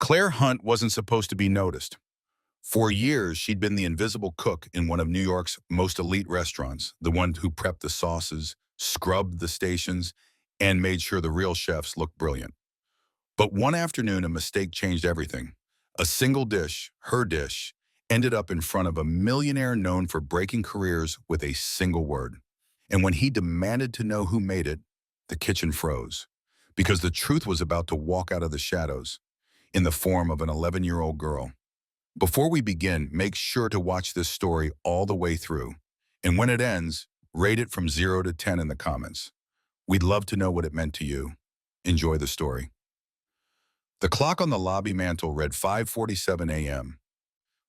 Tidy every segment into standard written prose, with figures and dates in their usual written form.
Claire Hunt wasn't supposed to be noticed. For years, she'd been the invisible cook in one of New York's most elite restaurants, the one who prepped the sauces, scrubbed the stations, and made sure the real chefs looked brilliant. But one afternoon, a mistake changed everything. A single dish, her dish, ended up in front of a millionaire known for breaking careers with a single word. And when he demanded to know who made it, the kitchen froze. Because the truth was about to walk out of the shadows in the form of an 11-year-old girl. Before we begin, make sure to watch this story all the way through. And when it ends, rate it from 0 to 10 in the comments. We'd love to know what it meant to you. Enjoy the story. The clock on the lobby mantel read 5:47 a.m.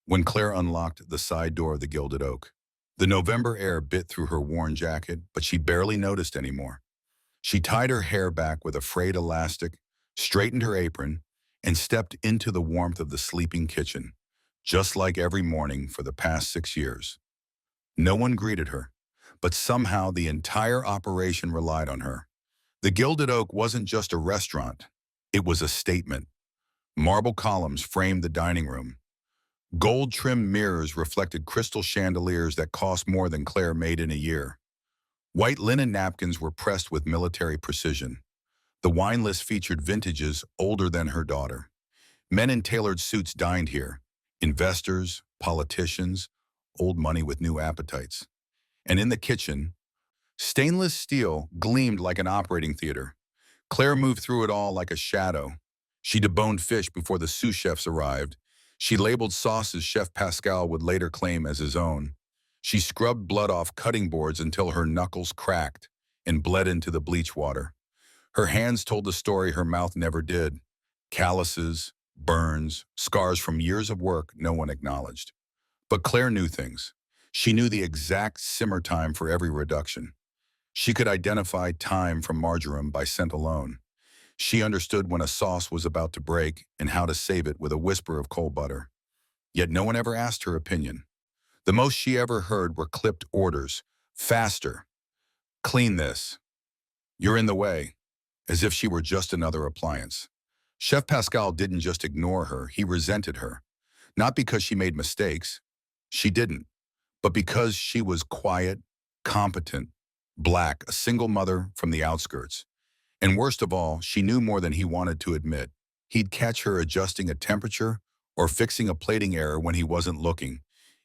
when Claire unlocked the side door of the Gilded Oak. The November air bit through her worn jacket, but she barely noticed anymore. She tied her hair back with a frayed elastic, straightened her apron, and stepped into the warmth of the sleeping kitchen, just like every morning for the past 6 years. No one greeted her, but somehow the entire operation relied on her. The Gilded Oak wasn't just a restaurant. It was a statement. Marble columns framed the dining room. Gold-trimmed mirrors reflected crystal chandeliers that cost more than Claire made in a year. White linen napkins were pressed with military precision. The wine list featured vintages older than her daughter. Men in tailored suits dined here. Investors, politicians, old money with new appetites. And in the kitchen, stainless steel gleamed like an operating theater. Claire moved through it all like a shadow. She deboned fish before the sous chefs arrived. She labeled sauces Chef Pascal would later claim as his own. She scrubbed blood off cutting boards until her knuckles cracked and bled into the bleach water. Her hands told the story her mouth never did. Calluses, burns, scars from years of work no one acknowledged. But Claire knew things. She knew the exact simmer time for every reduction. She could identify thyme from marjoram by scent alone. She understood when a sauce was about to break and how to save it with a whisper of cold butter. Yet no one ever asked her opinion. The most she ever heard were clipped orders. Faster. Clean this. You're in the way. As if she were just another appliance. Chef Pascal didn't just ignore her, he resented her. Not because she made mistakes. She didn't. But because she was quiet, competent, black, a single mother from the outskirts. And worst of all, she knew more than he wanted to admit. He'd catch her adjusting a temperature or fixing a plating error when he wasn't looking,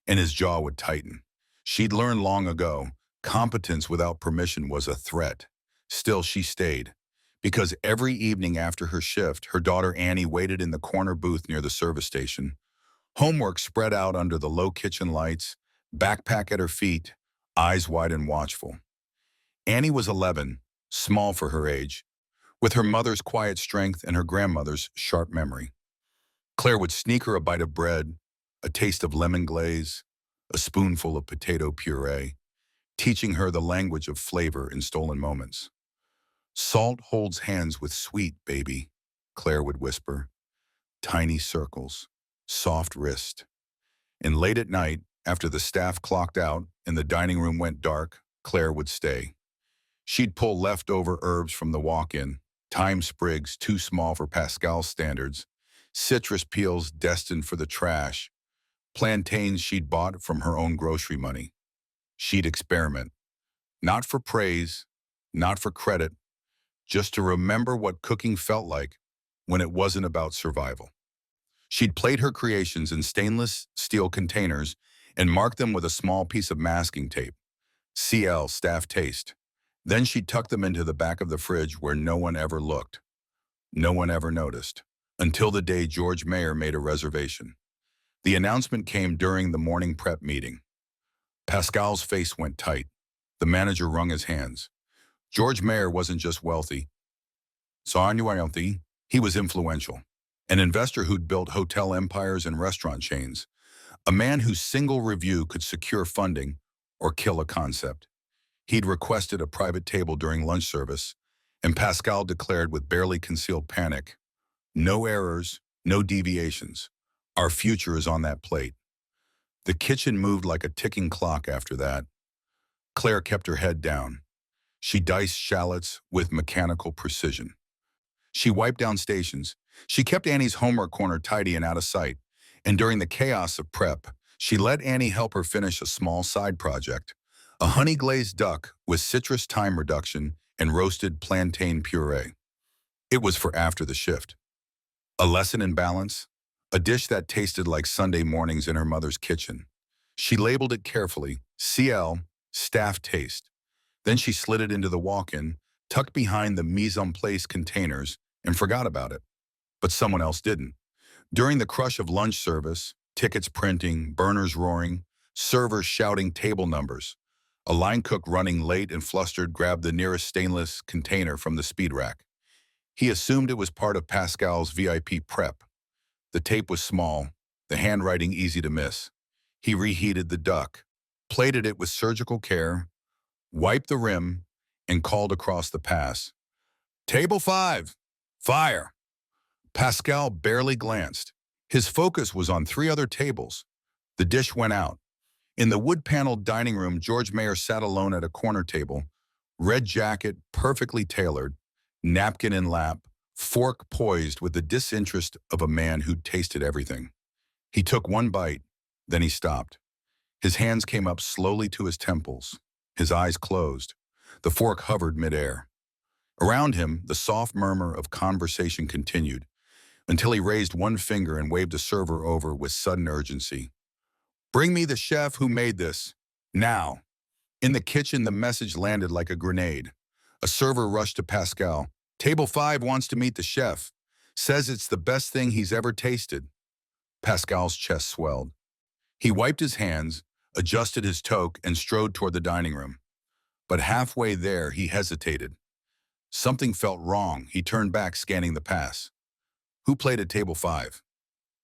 and his jaw would tighten. She'd learned long ago, competence without permission was a threat. Still, she stayed. Because every evening after her shift, her daughter Annie waited in the corner booth near the service station. Homework spread out under the low kitchen lights, backpack at her feet, eyes wide and watchful. Annie was 11, small for her age, with her mother's quiet strength and her grandmother's sharp memory. Claire would sneak her a bite of bread, a taste of lemon glaze, a spoonful of potato puree, teaching her the language of flavor in stolen moments. Salt holds hands with sweet, baby, Claire would whisper. Tiny circles, soft wrist. And late at night, after the staff clocked out and the dining room went dark, Claire would stay. She'd pull leftover herbs from the walk-in, thyme sprigs too small for Pascal's standards, citrus peels destined for the trash, plantains she'd bought from her own grocery money. She'd experiment. Not for praise, not for credit, just to remember what cooking felt like when it wasn't about survival. She'd plate her creations in stainless steel containers and mark them with a small piece of masking tape. CL, staff taste. Then she'd tuck them into the back of the fridge where no one ever looked. No one ever noticed. Until the day George Mayer made a reservation. The announcement came during the morning prep meeting. Pascal's face went tight. The manager wrung his hands. George Mayer wasn't just wealthy. He was influential. An investor who'd built hotel empires and restaurant chains. A man whose single review could secure funding or kill a concept. He'd requested a private table during lunch service, and Pascal declared with barely concealed panic, "No errors, no deviations. Our future is on that plate." The kitchen moved like a ticking clock after that. Claire kept her head down. She diced shallots with mechanical precision. She wiped down stations, She kept Annie's homework corner tidy and out of sight, and during the chaos of prep, she let Annie help her finish a small side project, a honey-glazed duck with citrus thyme reduction and roasted plantain puree. It was for after the shift. A lesson in balance, a dish that tasted like Sunday mornings in her mother's kitchen. She labeled it carefully, CL, staff taste. Then she slid it into the walk-in, tucked behind the mise en place containers, and forgot about it. But someone else didn't. During the crush of lunch service, tickets printing, burners roaring, servers shouting table numbers, a line cook running late and flustered grabbed the nearest stainless container from the speed rack. He assumed it was part of Pascal's VIP prep. The tape was small, the handwriting easy to miss. He reheated the duck, plated it with surgical care, wiped the rim, and called across the pass. Table 5, fire! Pascal barely glanced. His focus was on 3 other tables. The dish went out. In the wood-paneled dining room, George Mayer sat alone at a corner table, red jacket perfectly tailored, napkin in lap, fork poised with the disinterest of a man who'd tasted everything. He took one bite, then he stopped. His hands came up slowly to his temples. His eyes closed. The fork hovered midair. Around him, the soft murmur of conversation continued, until he raised one finger and waved a server over with sudden urgency. Bring me the chef who made this. Now. In the kitchen, the message landed like a grenade. A server rushed to Pascal. Table 5 wants to meet the chef. Says it's the best thing he's ever tasted. Pascal's chest swelled. He wiped his hands, adjusted his toque, and strode toward the dining room. But halfway there, he hesitated. Something felt wrong. He turned back, scanning the pass. Who played at table 5?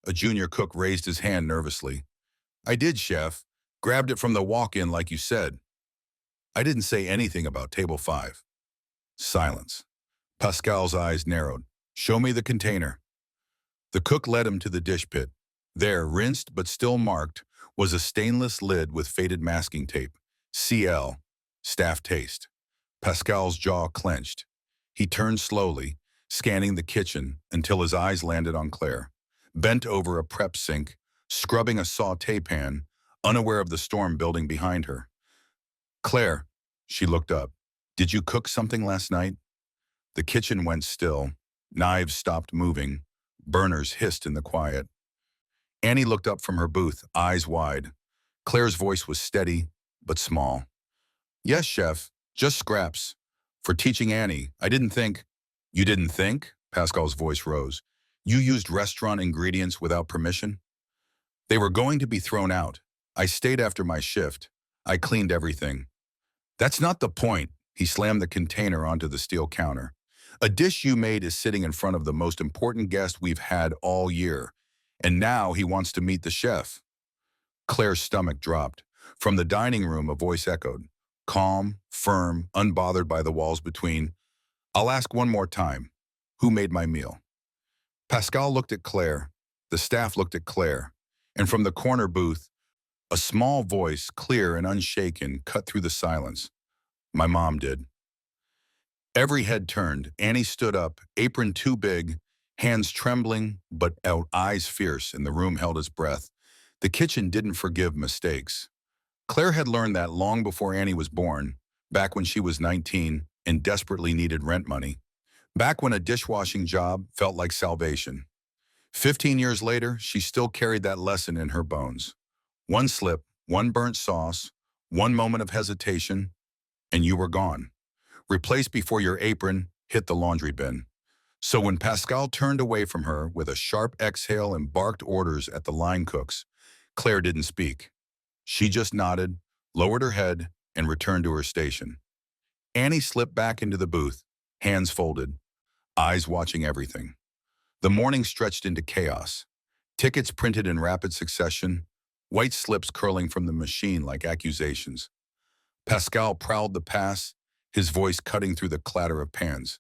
A junior cook raised his hand nervously. I did, chef. Grabbed it from the walk-in like you said. I didn't say anything about table 5. Silence. Pascal's eyes narrowed. Show me the container. The cook led him to the dish pit. There, rinsed but still marked, was a stainless lid with faded masking tape. CL, staff taste. Pascal's jaw clenched. He turned slowly, scanning the kitchen until his eyes landed on Claire, bent over a prep sink, scrubbing a sauté pan, unaware of the storm building behind her. Claire, she looked up. Did you cook something last night? The kitchen went still. Knives stopped moving. Burners hissed in the quiet. Annie looked up from her booth, eyes wide. Claire's voice was steady, but small. Yes, chef, just scraps. For teaching Annie, I didn't think. You didn't think? Pascal's voice rose. You used restaurant ingredients without permission? They were going to be thrown out. I stayed after my shift. I cleaned everything. That's not the point. He slammed the container onto the steel counter. A dish you made is sitting in front of the most important guest we've had all year, and now he wants to meet the chef. Claire's stomach dropped. From the dining room, a voice echoed. Calm, firm, unbothered by the walls between. I'll ask one more time. Who made my meal? Pascal looked at Claire. The staff looked at Claire. And from the corner booth, a small voice, clear and unshaken, cut through the silence. My mom did. Every head turned. Annie stood up, apron too big, hands trembling, but eyes fierce, and the room held its breath. The kitchen didn't forgive mistakes. Claire had learned that long before Annie was born, back when she was 19 and desperately needed rent money. Back when a dishwashing job felt like salvation. 15 years later, she still carried that lesson in her bones. One slip, one burnt sauce, one moment of hesitation, and you were gone. Replaced before your apron hit the laundry bin. So when Pascal turned away from her with a sharp exhale and barked orders at the line cooks, Claire didn't speak. She just nodded, lowered her head, and returned to her station. Annie slipped back into the booth, hands folded, eyes watching everything. The morning stretched into chaos. Tickets printed in rapid succession, white slips curling from the machine like accusations. Pascal prowled the pass, his voice cutting through the clatter of pans.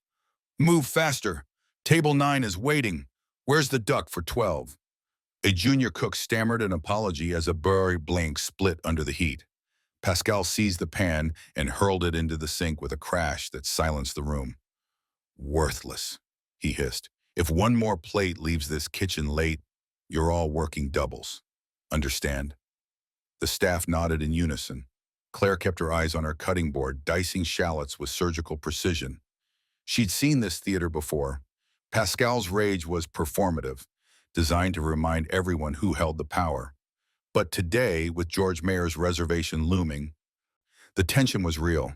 Move faster! Table 9 is waiting! Where's the duck for 12? A junior cook stammered an apology as a beurre blanc split under the heat. Pascal seized the pan and hurled it into the sink with a crash that silenced the room. Worthless, he hissed. If one more plate leaves this kitchen late, you're all working doubles. Understand? The staff nodded in unison. Claire kept her eyes on her cutting board, dicing shallots with surgical precision. She'd seen this theater before. Pascal's rage was performative, designed to remind everyone who held the power. But today, with George Mayer's reservation looming, the tension was real.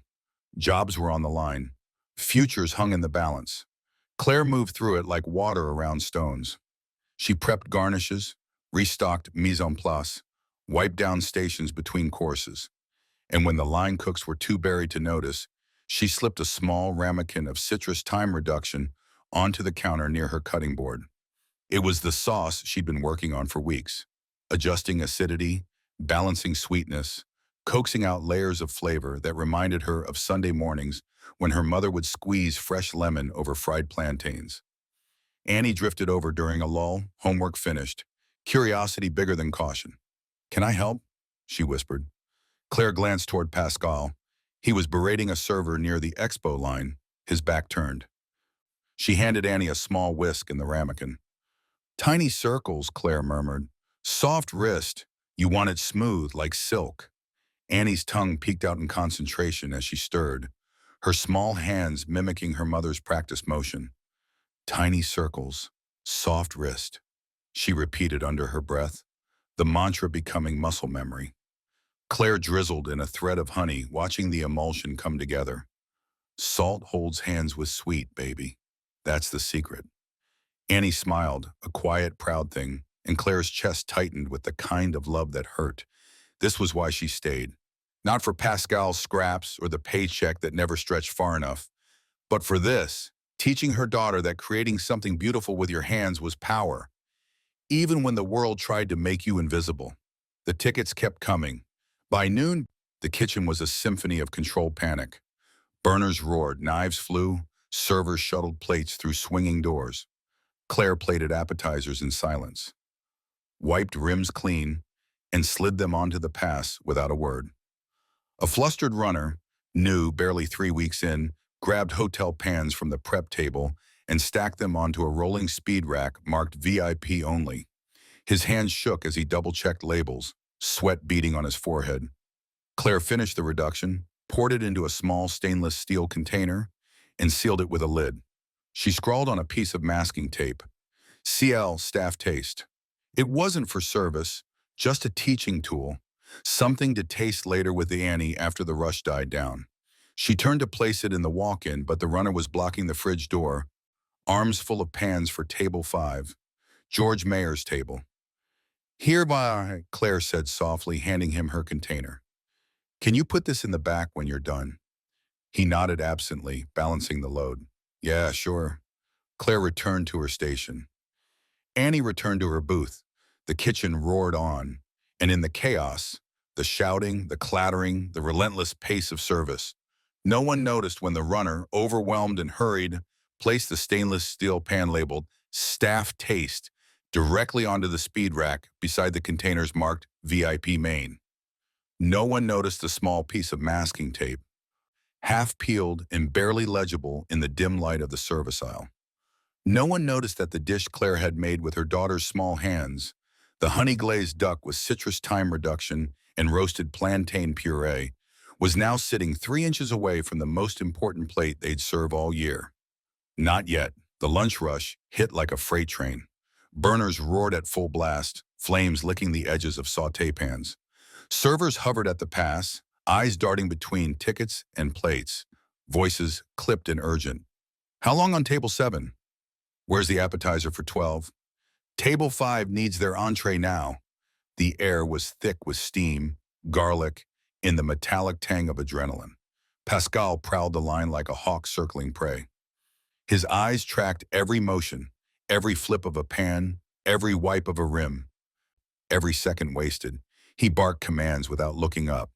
Jobs were on the line. Futures hung in the balance. Claire moved through it like water around stones. She prepped garnishes, restocked mise en place, wiped down stations between courses. And when the line cooks were too buried to notice, she slipped a small ramekin of citrus thyme reduction onto the counter near her cutting board. It was the sauce she'd been working on for weeks, adjusting acidity, balancing sweetness, coaxing out layers of flavor that reminded her of Sunday mornings when her mother would squeeze fresh lemon over fried plantains. Annie drifted over during a lull, homework finished, curiosity bigger than caution. "Can I help?" she whispered. Claire glanced toward Pascal. He was berating a server near the expo line, his back turned. She handed Annie a small whisk and the ramekin. "Tiny circles," Claire murmured. "Soft wrist. You want it smooth, like silk." Annie's tongue peeked out in concentration as she stirred, her small hands mimicking her mother's practice motion. "Tiny circles, soft wrist," she repeated under her breath, the mantra becoming muscle memory. Claire drizzled in a thread of honey, watching the emulsion come together. Salt holds hands with sweet, baby. That's the secret. Annie smiled, a quiet, proud thing, and Claire's chest tightened with the kind of love that hurt. This was why she stayed. Not for Pascal's scraps or the paycheck that never stretched far enough, but for this, teaching her daughter that creating something beautiful with your hands was power, even when the world tried to make you invisible. The tickets kept coming. By noon, the kitchen was a symphony of controlled panic. Burners roared, knives flew, servers shuttled plates through swinging doors. Claire plated appetizers in silence, wiped rims clean, and slid them onto the pass without a word. A flustered runner, new, barely 3 weeks in, grabbed hotel pans from the prep table and stacked them onto a rolling speed rack marked VIP only. His hands shook as he double-checked labels, sweat beading on his forehead. Claire finished the reduction, poured it into a small stainless steel container, and sealed it with a lid. She scrawled on a piece of masking tape, "CL Staff Taste." It wasn't for service, just a teaching tool, something to taste later with Annie after the rush died down. She turned to place it in the walk-in, but the runner was blocking the fridge door, arms full of pans for table 5, George Mayer's table. "Hereby," Claire said softly, handing him her container. "Can you put this in the back when you're done?" He nodded absently, balancing the load. "Yeah, sure." Claire returned to her station. Annie returned to her booth. The kitchen roared on, and in the chaos, the shouting, the clattering, the relentless pace of service, no one noticed when the runner, overwhelmed and hurried, placed the stainless steel pan labeled "Staff Taste" directly onto the speed rack beside the containers marked VIP Main. No one noticed the small piece of masking tape, half peeled and barely legible in the dim light of the service aisle. No one noticed that the dish Claire had made with her daughter's small hands, the honey-glazed duck with citrus thyme reduction and roasted plantain puree, was now sitting 3 inches away from the most important plate they'd serve all year. Not yet. The lunch rush hit like a freight train. Burners roared at full blast, flames licking the edges of sauté pans. Servers hovered at the pass, eyes darting between tickets and plates, voices clipped and urgent. "How long on table 7? Where's the appetizer for 12? Table 5 needs their entree now." The air was thick with steam, garlic, and the metallic tang of adrenaline. Pascal prowled the line like a hawk circling prey. His eyes tracked every motion, every flip of a pan, every wipe of a rim. Every second wasted, he barked commands without looking up.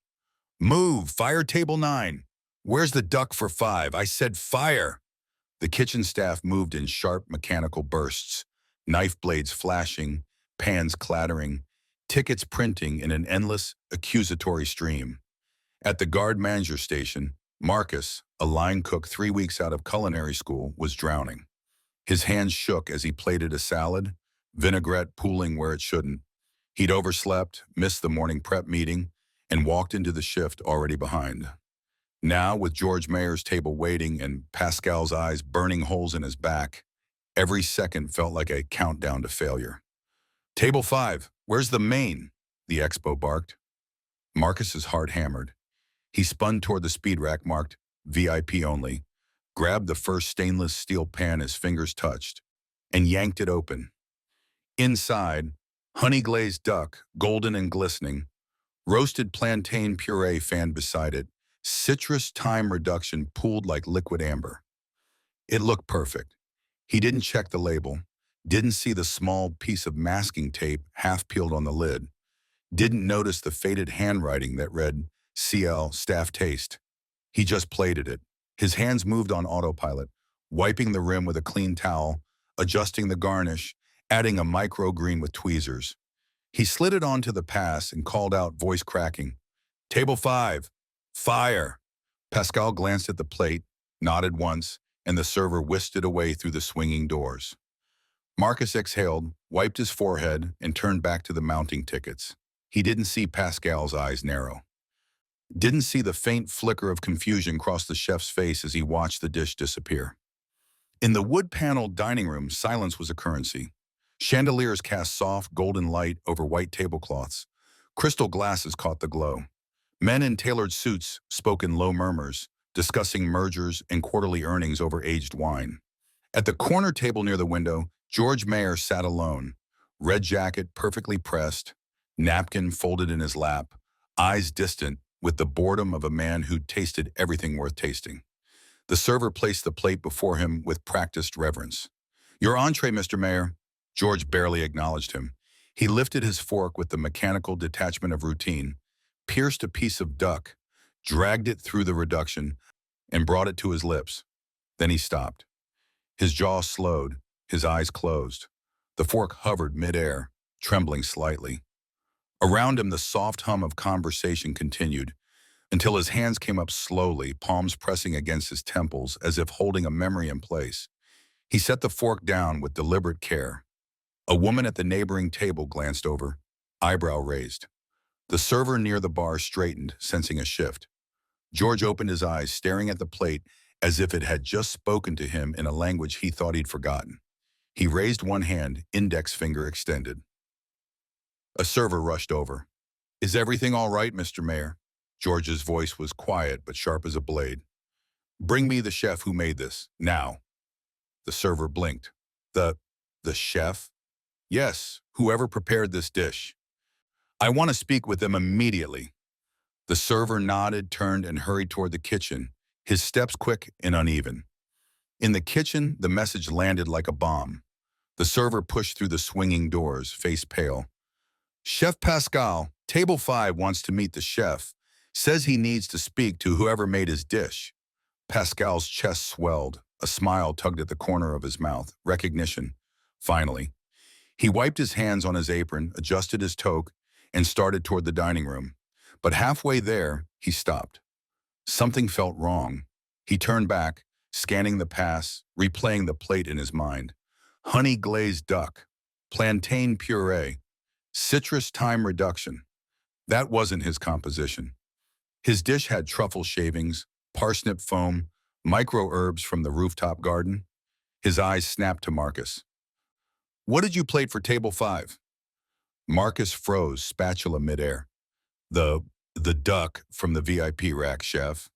"Move! Fire table 9! Where's the duck for 5? I said fire!" The kitchen staff moved in sharp mechanical bursts, knife blades flashing, pans clattering, tickets printing in an endless, accusatory stream. At the guard manager station, Marcus, a line cook 3 weeks out of culinary school, was drowning. His hands shook as he plated a salad, vinaigrette pooling where it shouldn't. He'd overslept, missed the morning prep meeting, and walked into the shift already behind. Now, with George Mayer's table waiting and Pascal's eyes burning holes in his back, every second felt like a countdown to failure. "Table 5, where's the main?" the expo barked. Marcus's heart hammered. He spun toward the speed rack marked VIP only, grabbed the first stainless steel pan his fingers touched, and yanked it open. Inside, honey-glazed duck, golden and glistening, roasted plantain puree fanned beside it, citrus time reduction pooled like liquid amber. It looked perfect. He didn't check the label, didn't see the small piece of masking tape half peeled on the lid, didn't notice the faded handwriting that read CL Staff Taste. He just plated it. His hands moved on autopilot, wiping the rim with a clean towel, adjusting the garnish, adding a microgreen with tweezers. He slid it onto the pass and called out, voice cracking, "Table 5, fire!" Pascal glanced at the plate, nodded once, and the server whisked it away through the swinging doors. Marcus exhaled, wiped his forehead, and turned back to the mounting tickets. He didn't see Pascal's eyes narrow. Didn't see the faint flicker of confusion cross the chef's face as he watched the dish disappear. In the wood-paneled dining room, silence was a currency. Chandeliers cast soft, golden light over white tablecloths. Crystal glasses caught the glow. Men in tailored suits spoke in low murmurs, discussing mergers and quarterly earnings over aged wine. At the corner table near the window, George Mayer sat alone, red jacket perfectly pressed, napkin folded in his lap, eyes distant with the boredom of a man who'd tasted everything worth tasting. The server placed the plate before him with practiced reverence. "Your entree, Mr. Mayer." George barely acknowledged him. He lifted his fork with the mechanical detachment of routine, pierced a piece of duck, dragged it through the reduction, and brought it to his lips. Then he stopped. His jaw slowed, his eyes closed. The fork hovered midair, trembling slightly. Around him, the soft hum of conversation continued, until his hands came up slowly, palms pressing against his temples as if holding a memory in place. He set the fork down with deliberate care. A woman at the neighboring table glanced over, eyebrow raised. The server near the bar straightened, sensing a shift. George opened his eyes, staring at the plate as if it had just spoken to him in a language he thought he'd forgotten. He raised one hand, index finger extended. A server rushed over. "Is everything all right, Mr. Mayer?" George's voice was quiet but sharp as a blade. "Bring me the chef who made this, now." The server blinked. The chef?" "Yes, whoever prepared this dish. I want to speak with them immediately." The server nodded, turned, and hurried toward the kitchen, his steps quick and uneven. In the kitchen, the message landed like a bomb. The server pushed through the swinging doors, face pale. "Chef Pascal, table 5 wants to meet the chef. Says he needs to speak to whoever made his dish." Pascal's chest swelled. A smile tugged at the corner of his mouth. Recognition. Finally. He wiped his hands on his apron, adjusted his toque, and started toward the dining room. But halfway there, he stopped. Something felt wrong. He turned back, scanning the pass, replaying the plate in his mind. Honey-glazed duck, plantain puree, citrus time reduction. That wasn't his composition. His dish had truffle shavings, parsnip foam, micro-herbs from the rooftop garden. His eyes snapped to Marcus. "What did you plate for table 5? Marcus froze, spatula midair. The duck from the VIP rack, chef."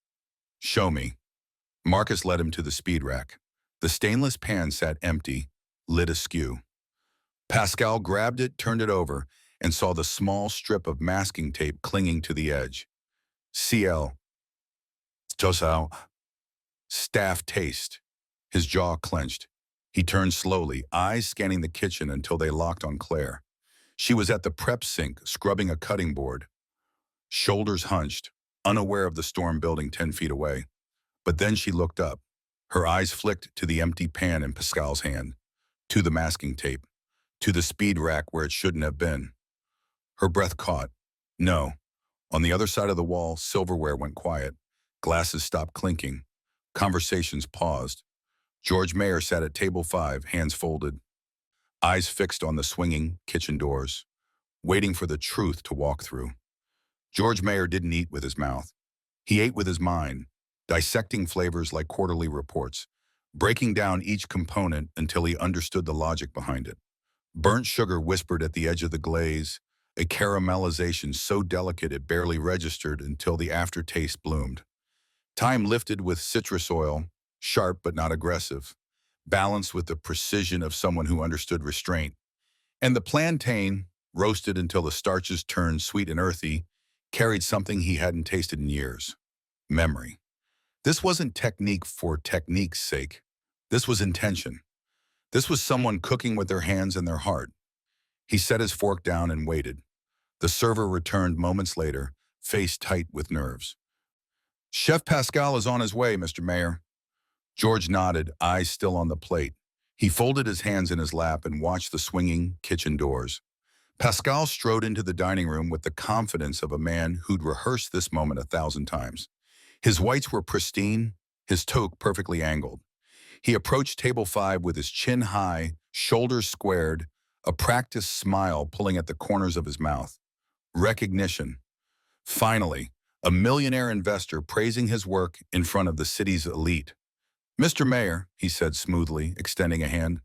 "Show me." Marcus led him to the speed rack. The stainless pan sat empty, lid askew. Pascal grabbed it, turned it over, and saw the small strip of masking tape clinging to the edge. CL. Tosao. Staff taste. His jaw clenched. He turned slowly, eyes scanning the kitchen until they locked on Claire. She was at the prep sink, scrubbing a cutting board. Shoulders hunched, unaware of the storm building 10 feet away. But then she looked up. Her eyes flicked to the empty pan in Pascal's hand, to the masking tape, to the speed rack where it shouldn't have been. Her breath caught. No. On the other side of the wall, silverware went quiet. Glasses stopped clinking. Conversations paused. George Mayer sat at table 5, hands folded, eyes fixed on the swinging kitchen doors, waiting for the truth to walk through. George Mayer didn't eat with his mouth. He ate with his mind, dissecting flavors like quarterly reports, breaking down each component until he understood the logic behind it. Burnt sugar whispered at the edge of the glaze, a caramelization so delicate it barely registered until the aftertaste bloomed. Thyme lifted with citrus oil, sharp but not aggressive, balanced with the precision of someone who understood restraint. And the plantain, roasted until the starches turned sweet and earthy, carried something he hadn't tasted in years: memory. This wasn't technique for technique's sake. This was intention. This was someone cooking with their hands and their heart. He set his fork down and waited. The server returned moments later, face tight with nerves. "Chef Pascal is on his way, Mr. Mayor." George nodded, eyes still on the plate. He folded his hands in his lap and watched the swinging kitchen doors. Pascal strode into the dining room with the confidence of a man who'd rehearsed this moment 1,000 times. His whites were pristine, his toque perfectly angled. He approached table 5 with his chin high, shoulders squared, a practiced smile pulling at the corners of his mouth. Recognition. Finally, a millionaire investor praising his work in front of the city's elite. "Mr. Mayor," he said smoothly, extending a hand,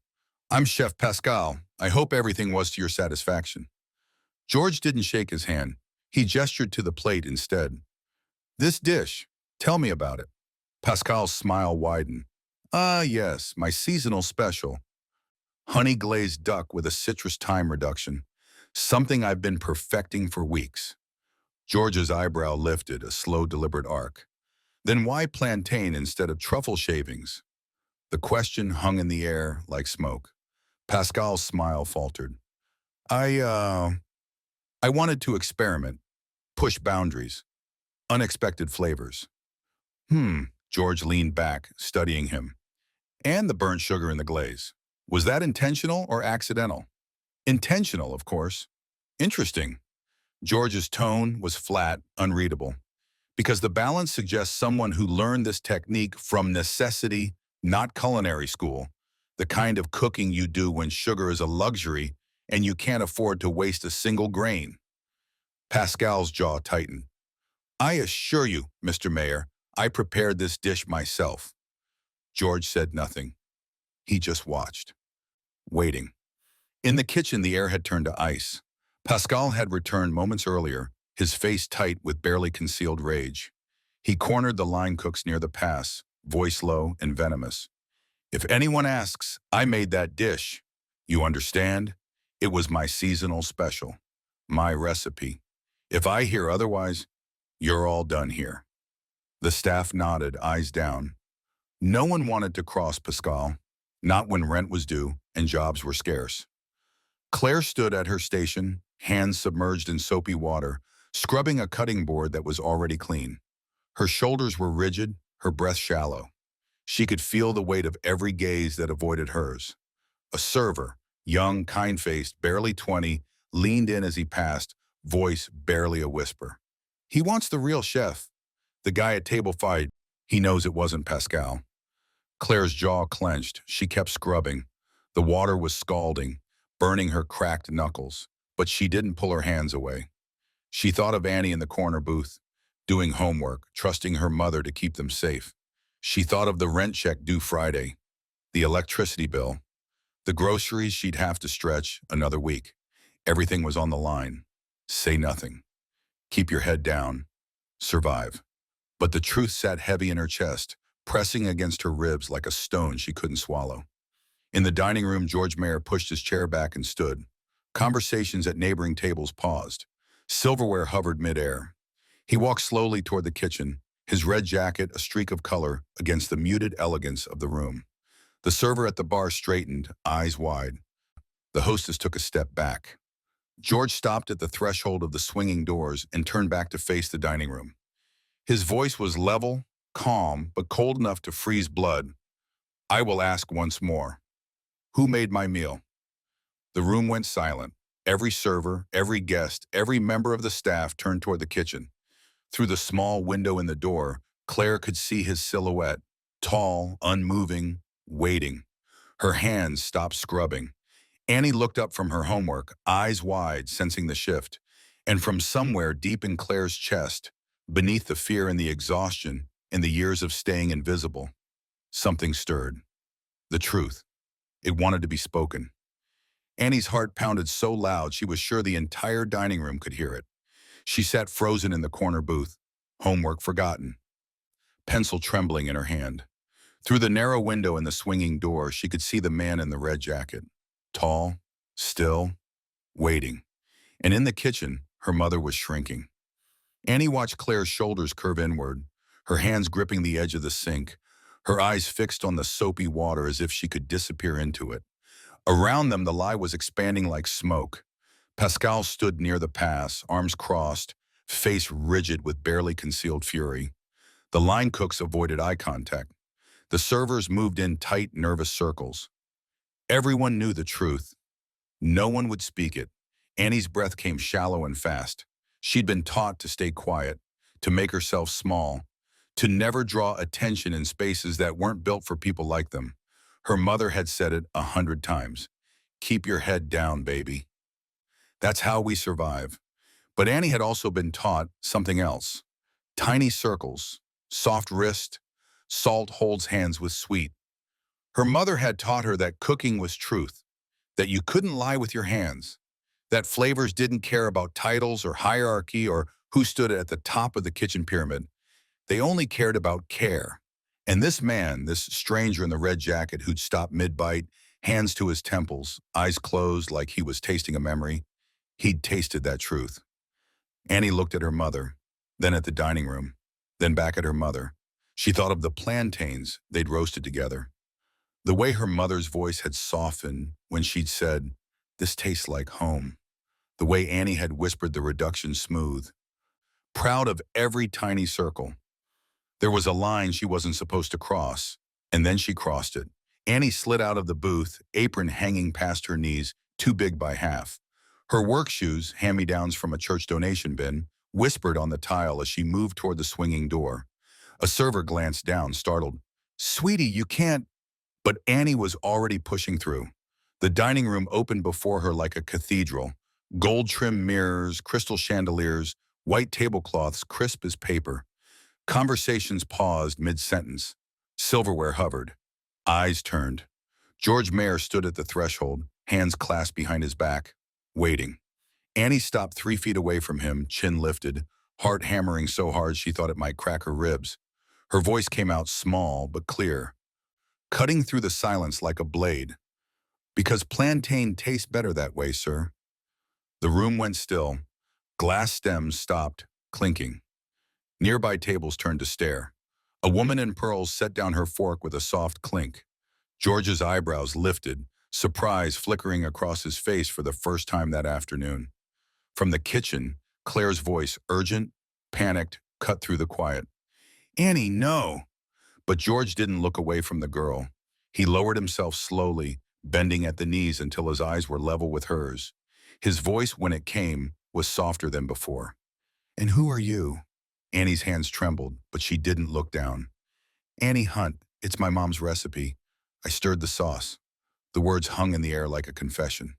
"I'm Chef Pascal. I hope everything was to your satisfaction." George didn't shake his hand. He gestured to the plate instead. "This dish, tell me about it." Pascal's smile widened. "Ah, yes, my seasonal special. Honey glazed duck with a citrus thyme reduction. Something I've been perfecting for weeks." George's eyebrow lifted, a slow, deliberate arc. "Then why plantain instead of truffle shavings?" The question hung in the air like smoke. Pascal's smile faltered. I wanted to experiment, push boundaries, unexpected flavors." George leaned back, studying him. "And the burnt sugar in the glaze. Was that intentional or accidental?" "Intentional, of course." "Interesting." George's tone was flat, unreadable. "Because the balance suggests someone who learned this technique from necessity, not culinary school, the kind of cooking you do when sugar is a luxury and you can't afford to waste a single grain." Pascal's jaw tightened. "I assure you, Mr. Mayor, I prepared this dish myself." George said nothing. He just watched, waiting. In the kitchen, the air had turned to ice. Pascal had returned moments earlier, his face tight with barely concealed rage. He cornered the line cooks near the pass, voice low and venomous. "If anyone asks, I made that dish. You understand? It was my seasonal special. My recipe. If I hear otherwise, you're all done here." The staff nodded, eyes down. No one wanted to cross Pascal, not when rent was due and jobs were scarce. Claire stood at her station, hands submerged in soapy water, scrubbing a cutting board that was already clean. Her shoulders were rigid, her breath shallow. She could feel the weight of every gaze that avoided hers. A server, young, kind-faced, barely 20, leaned in as he passed, voice barely a whisper. "He wants the real chef. The guy at table 5, he knows it wasn't Pascal." Claire's jaw clenched. She kept scrubbing. The water was scalding, burning her cracked knuckles, but she didn't pull her hands away. She thought of Annie in the corner booth, doing homework, trusting her mother to keep them safe. She thought of the rent check due Friday, the electricity bill, the groceries she'd have to stretch another week. Everything was on the line. Say nothing. Keep your head down. Survive. But the truth sat heavy in her chest, pressing against her ribs like a stone she couldn't swallow. In the dining room, George Mayer pushed his chair back and stood. Conversations at neighboring tables paused. Silverware hovered midair. He walked slowly toward the kitchen, his red jacket a streak of color against the muted elegance of the room. The server at the bar straightened, eyes wide. The hostess took a step back. George stopped at the threshold of the swinging doors and turned back to face the dining room. His voice was level, calm, but cold enough to freeze blood. "I will ask once more. Who made my meal?" The room went silent. Every server, every guest, every member of the staff turned toward the kitchen. Through the small window in the door, Claire could see his silhouette, tall, unmoving, waiting. Her hands stopped scrubbing. Annie looked up from her homework, eyes wide, sensing the shift. And from somewhere deep in Claire's chest, beneath the fear and the exhaustion and the years of staying invisible, something stirred. The truth. It wanted to be spoken. Annie's heart pounded so loud she was sure the entire dining room could hear it. She sat frozen in the corner booth, homework forgotten, pencil trembling in her hand. Through the narrow window in the swinging door, she could see the man in the red jacket. Tall, still, waiting. And in the kitchen, her mother was shrinking. Annie watched Claire's shoulders curve inward, her hands gripping the edge of the sink, her eyes fixed on the soapy water as if she could disappear into it. Around them, the lie was expanding like smoke. Pascal stood near the pass, arms crossed, face rigid with barely concealed fury. The line cooks avoided eye contact. The servers moved in tight, nervous circles. Everyone knew the truth. No one would speak it. Annie's breath came shallow and fast. She'd been taught to stay quiet, to make herself small, to never draw attention in spaces that weren't built for people like them. Her mother had said it 100 times. Keep your head down, baby. That's how we survive. But Annie had also been taught something else. Tiny circles, soft wrist, salt holds hands with sweet. Her mother had taught her that cooking was truth, that you couldn't lie with your hands, that flavors didn't care about titles or hierarchy or who stood at the top of the kitchen pyramid. They only cared about care. And this man, this stranger in the red jacket who'd stopped mid-bite, hands to his temples, eyes closed like he was tasting a memory, he'd tasted that truth. Annie looked at her mother, then at the dining room, then back at her mother. She thought of the plantains they'd roasted together. The way her mother's voice had softened when she'd said, "This tastes like home." The way Annie had whispered the reduction smooth. Proud of every tiny circle. There was a line she wasn't supposed to cross, and then she crossed it. Annie slid out of the booth, apron hanging past her knees, too big by half. Her work shoes, hand-me-downs from a church donation bin, whispered on the tile as she moved toward the swinging door. A server glanced down, startled. "Sweetie, you can't—" But Annie was already pushing through. The dining room opened before her like a cathedral. Gold-trimmed mirrors, crystal chandeliers, white tablecloths crisp as paper. Conversations paused mid-sentence. Silverware hovered. Eyes turned. George Mayer stood at the threshold, hands clasped behind his back, waiting. Annie stopped 3 feet away from him, chin lifted, heart hammering so hard she thought it might crack her ribs. Her voice came out small but clear, cutting through the silence like a blade. "Because plantain tastes better that way, sir." The room went still. Glass stems stopped, clinking. Nearby tables turned to stare. A woman in pearls set down her fork with a soft clink. George's eyebrows lifted, surprise flickering across his face for the first time that afternoon. From the kitchen, Claire's voice, urgent, panicked, cut through the quiet. "Annie, no!" But George didn't look away from the girl. He lowered himself slowly, bending at the knees until his eyes were level with hers. His voice, when it came, was softer than before. "And who are you?" Annie's hands trembled, but she didn't look down. "Annie Hunt. It's my mom's recipe. I stirred the sauce." The words hung in the air like a confession.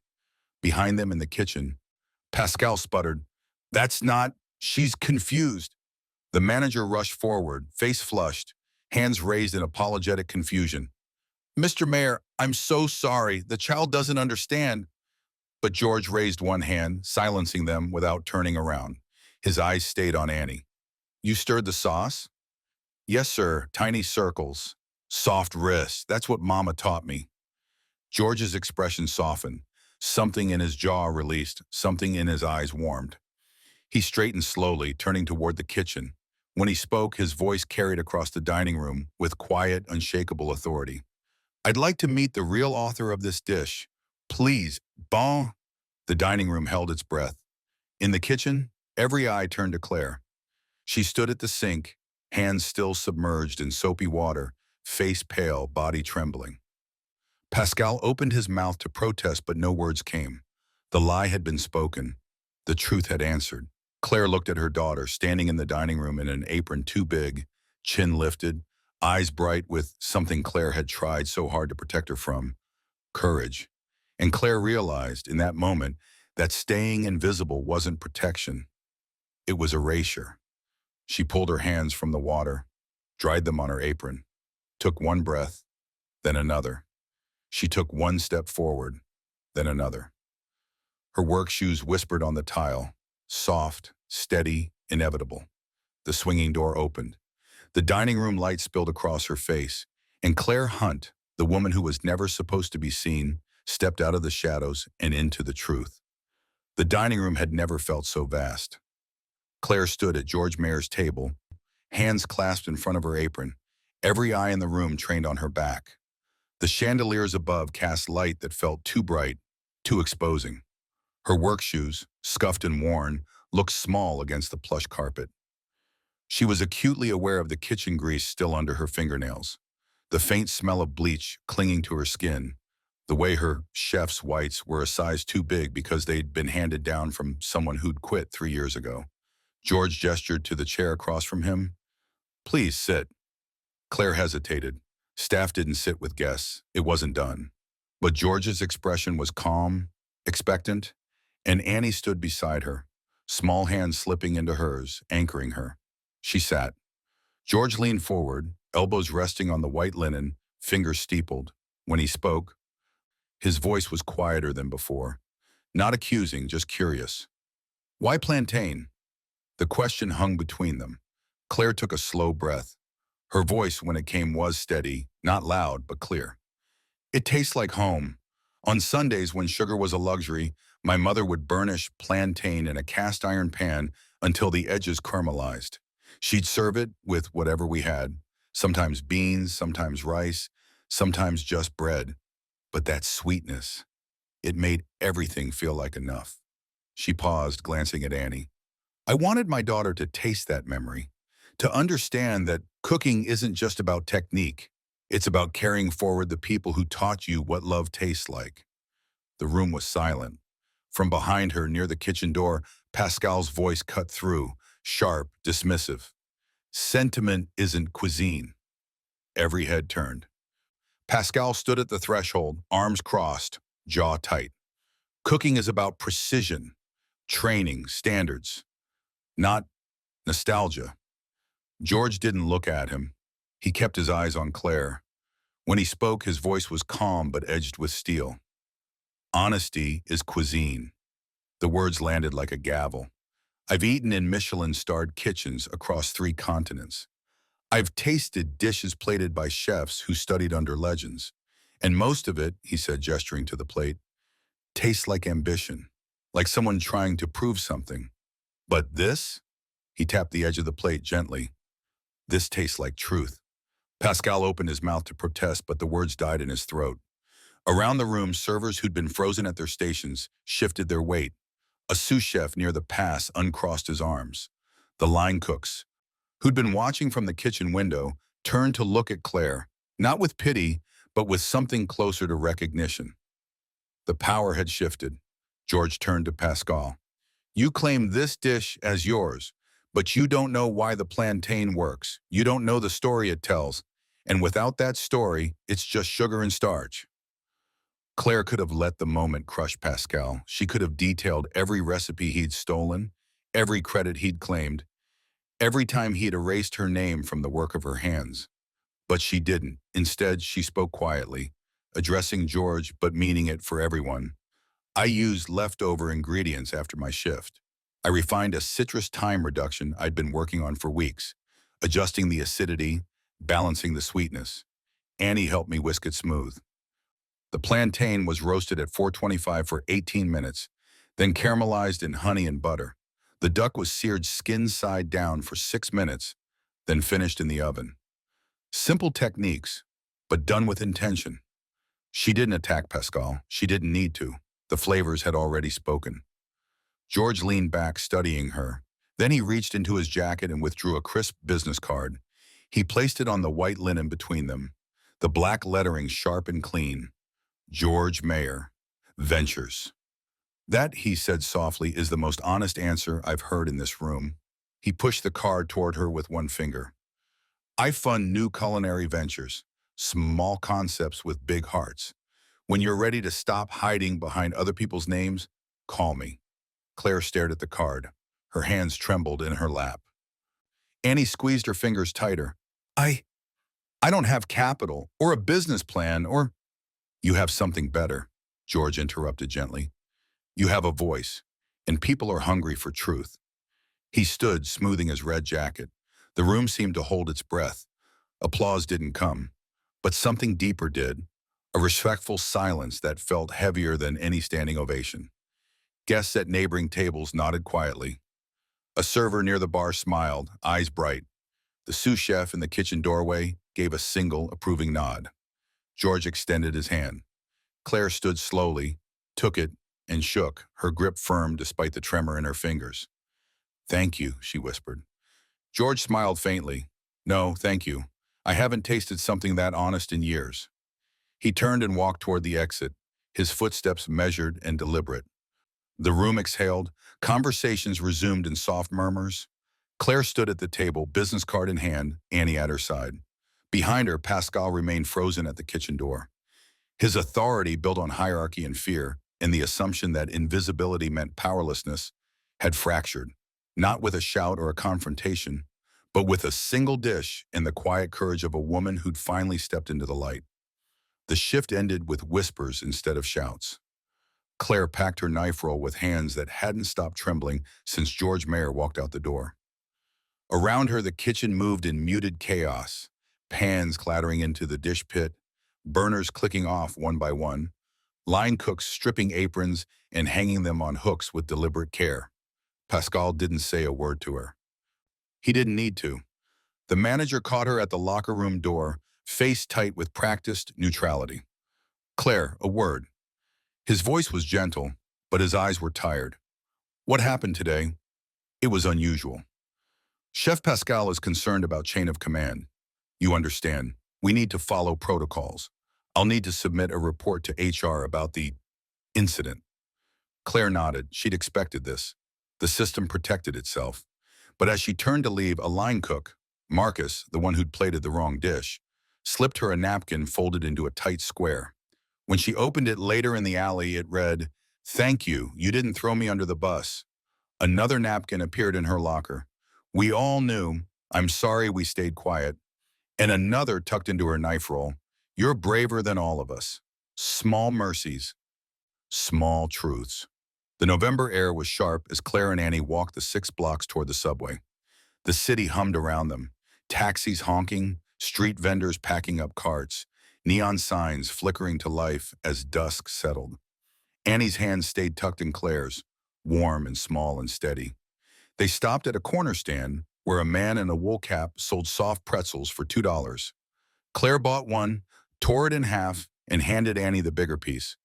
Behind them in the kitchen, Pascal sputtered, "That's not—" "She's confused." The manager rushed forward, face flushed, hands raised in apologetic confusion. "Mr. Mayor, I'm so sorry. The child doesn't understand." But George raised one hand, silencing them without turning around. His eyes stayed on Annie. "You stirred the sauce?" "Yes, sir. Tiny circles. Soft wrists. That's what Mama taught me." George's expression softened. Something in his jaw released. Something in his eyes warmed. He straightened slowly, turning toward the kitchen. When he spoke, his voice carried across the dining room with quiet, unshakable authority. "I'd like to meet the real author of this dish. Please, bon." The dining room held its breath. In the kitchen, every eye turned to Claire. She stood at the sink, hands still submerged in soapy water, face pale, body trembling. Pascal opened his mouth to protest, but no words came. The lie had been spoken. The truth had answered. Claire looked at her daughter, standing in the dining room in an apron too big, chin lifted, eyes bright with something Claire had tried so hard to protect her from, courage. And Claire realized in that moment that staying invisible wasn't protection, it was erasure. She pulled her hands from the water, dried them on her apron, took one breath, then another. She took one step forward, then another. Her work shoes whispered on the tile, soft, steady, inevitable. The swinging door opened. The dining room light spilled across her face, and Claire Hunt, the woman who was never supposed to be seen, stepped out of the shadows and into the truth. The dining room had never felt so vast. Claire stood at George Mayer's table, hands clasped in front of her apron, every eye in the room trained on her back. The chandeliers above cast light that felt too bright, too exposing. Her work shoes, scuffed and worn, looked small against the plush carpet. She was acutely aware of the kitchen grease still under her fingernails, the faint smell of bleach clinging to her skin, the way her chef's whites were a size too big because they'd been handed down from someone who'd quit 3 years ago. George gestured to the chair across from him. "Please sit." Claire hesitated. Staff didn't sit with guests. It wasn't done. But George's expression was calm, expectant, and Annie stood beside her, small hands slipping into hers, anchoring her. She sat. George leaned forward, elbows resting on the white linen, fingers steepled. When he spoke, his voice was quieter than before. Not accusing, just curious. "Why plantain?" The question hung between them. Claire took a slow breath. Her voice, when it came, was steady, not loud, but clear. "It tastes like home. On Sundays, when sugar was a luxury, my mother would burnish plantain in a cast iron pan until the edges caramelized. She'd serve it with whatever we had, sometimes beans, sometimes rice, sometimes just bread. But that sweetness, it made everything feel like enough." She paused, glancing at Annie. "I wanted my daughter to taste that memory, to understand that cooking isn't just about technique. It's about carrying forward the people who taught you what love tastes like." The room was silent. From behind her, near the kitchen door, Pascal's voice cut through, sharp, dismissive. "Sentiment isn't cuisine." Every head turned. Pascal stood at the threshold, arms crossed, jaw tight. "Cooking is about precision, training, standards, not nostalgia." George didn't look at him. He kept his eyes on Claire. When he spoke, his voice was calm but edged with steel. "Honesty is cuisine." The words landed like a gavel. "I've eaten in Michelin-starred kitchens across 3 continents. I've tasted dishes plated by chefs who studied under legends. And most of it," he said, gesturing to the plate, "tastes like ambition, like someone trying to prove something. But this?" He tapped the edge of the plate gently. "This tastes like truth." Pascal opened his mouth to protest, but the words died in his throat. Around the room, servers who'd been frozen at their stations shifted their weight. A sous chef near the pass uncrossed his arms. The line cooks, who'd been watching from the kitchen window, turned to look at Claire, not with pity, but with something closer to recognition. The power had shifted. George turned to Pascal. "You claim this dish as yours, but you don't know why the plantain works. You don't know the story it tells. And without that story, it's just sugar and starch." Claire could have let the moment crush Pascal. She could have detailed every recipe he'd stolen, every credit he'd claimed, every time he'd erased her name from the work of her hands. But she didn't. Instead, she spoke quietly, addressing George but meaning it for everyone. "I used leftover ingredients after my shift. I refined a citrus thyme reduction I'd been working on for weeks, adjusting the acidity, balancing the sweetness. Annie helped me whisk it smooth. The plantain was roasted at 425 for 18 minutes, then caramelized in honey and butter. The duck was seared skin side down for 6 minutes, then finished in the oven. Simple techniques, but done with intention." She didn't attack Pascal. She didn't need to. The flavors had already spoken. George leaned back, studying her. Then he reached into his jacket and withdrew a crisp business card. He placed it on the white linen between them, the black lettering sharp and clean. "George Mayer, Ventures." "That," he said softly, "is the most honest answer I've heard in this room." He pushed the card toward her with one finger. I fund new culinary ventures, small concepts with big hearts. When you're ready to stop hiding behind other people's names, call me. Claire stared at the card. Her hands trembled in her lap. Annie squeezed her fingers tighter. I, I don't have capital or a business plan or... You have something better, George interrupted gently. You have a voice, and people are hungry for truth. He stood, smoothing his red jacket. The room seemed to hold its breath. Applause didn't come, but something deeper did, a respectful silence that felt heavier than any standing ovation. Guests at neighboring tables nodded quietly. A server near the bar smiled, eyes bright. The sous chef in the kitchen doorway gave a single approving nod. George extended his hand. Claire stood slowly, took it, and shook, her grip firm despite the tremor in her fingers. Thank you, she whispered. George smiled faintly. No, thank you. I haven't tasted something that honest in years. He turned and walked toward the exit, his footsteps measured and deliberate. The room exhaled, conversations resumed in soft murmurs. Claire stood at the table, business card in hand, Annie at her side. Behind her, Pascal remained frozen at the kitchen door. His authority, built on hierarchy and fear, and the assumption that invisibility meant powerlessness, had fractured, not with a shout or a confrontation, but with a single dish and the quiet courage of a woman who'd finally stepped into the light. The shift ended with whispers instead of shouts. Claire packed her knife roll with hands that hadn't stopped trembling since George Mayer walked out the door. Around her, the kitchen moved in muted chaos, pans clattering into the dish pit, burners clicking off one by one, line cooks stripping aprons and hanging them on hooks with deliberate care. Pascal didn't say a word to her. He didn't need to. The manager caught her at the locker room door, face tight with practiced neutrality. Claire, a word. His voice was gentle, but his eyes were tired. What happened today? It was unusual. Chef Pascal is concerned about chain of command. You understand, we need to follow protocols. I'll need to submit a report to HR about the incident. Claire nodded. She'd expected this. The system protected itself. But as she turned to leave, a line cook, Marcus, the one who'd plated the wrong dish, slipped her a napkin folded into a tight square. When she opened it later in the alley, it read, "Thank you, you didn't throw me under the bus." Another napkin appeared in her locker. "We all knew. I'm sorry we stayed quiet." And another tucked into her knife roll. "You're braver than all of us." Small mercies, small truths. The November air was sharp as Claire and Annie walked the 6 blocks toward the subway. The city hummed around them, taxis honking, street vendors packing up carts, neon signs flickering to life as dusk settled. Annie's hand stayed tucked in Claire's, warm and small and steady. They stopped at a corner stand where a man in a wool cap sold soft pretzels for $2. Claire bought one, tore it in half, and handed Annie the bigger piece.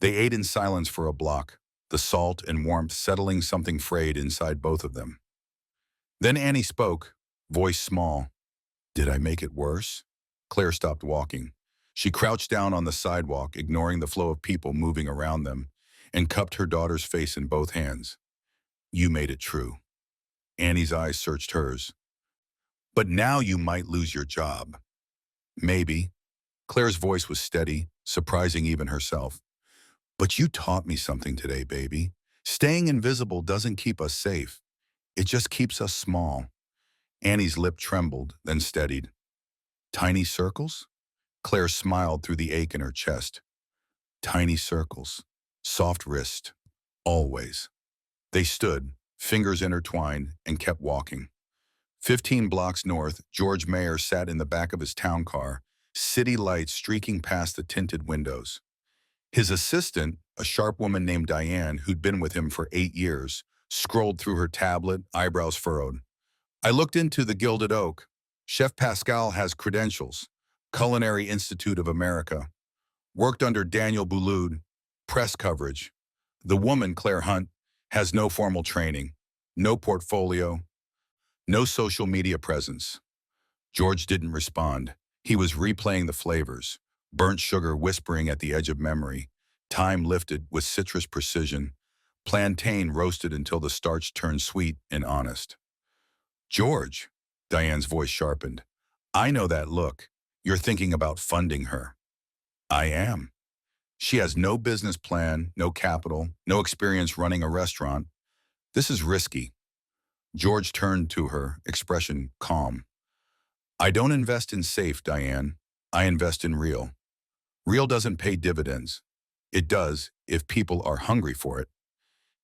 They ate in silence for a block, the salt and warmth settling something frayed inside both of them. Then Annie spoke, voice small. "Did I make it worse?" Claire stopped walking. She crouched down on the sidewalk, ignoring the flow of people moving around them, and cupped her daughter's face in both hands. "You made it true." Annie's eyes searched hers. "But now you might lose your job." "Maybe." Claire's voice was steady, surprising even herself. "But you taught me something today, baby. Staying invisible doesn't keep us safe. It just keeps us small." Annie's lip trembled, then steadied. "Tiny circles?" Claire smiled through the ache in her chest. "Tiny circles. Soft wrist. Always." They stood, fingers intertwined, and kept walking. 15 blocks north, George Mayer sat in the back of his town car, city lights streaking past the tinted windows. His assistant, a sharp woman named Diane, who'd been with him for 8 years, scrolled through her tablet, eyebrows furrowed. "I looked into the Gilded Oak. Chef Pascal has credentials. Culinary Institute of America. Worked under Daniel Boulud. Press coverage. The woman, Clair Hunt, has no formal training, no portfolio, no social media presence." George didn't respond. He was replaying the flavors, burnt sugar whispering at the edge of memory, thyme lifted with citrus precision, plantain roasted until the starch turned sweet and honest. "George," Diane's voice sharpened, I know that look. You're thinking about funding her. I am. She has no business plan, no capital, no experience running a restaurant. This is risky. George turned to her, expression calm. I don't invest in safe, Diane. I invest in real. Real doesn't pay dividends. It does if people are hungry for it.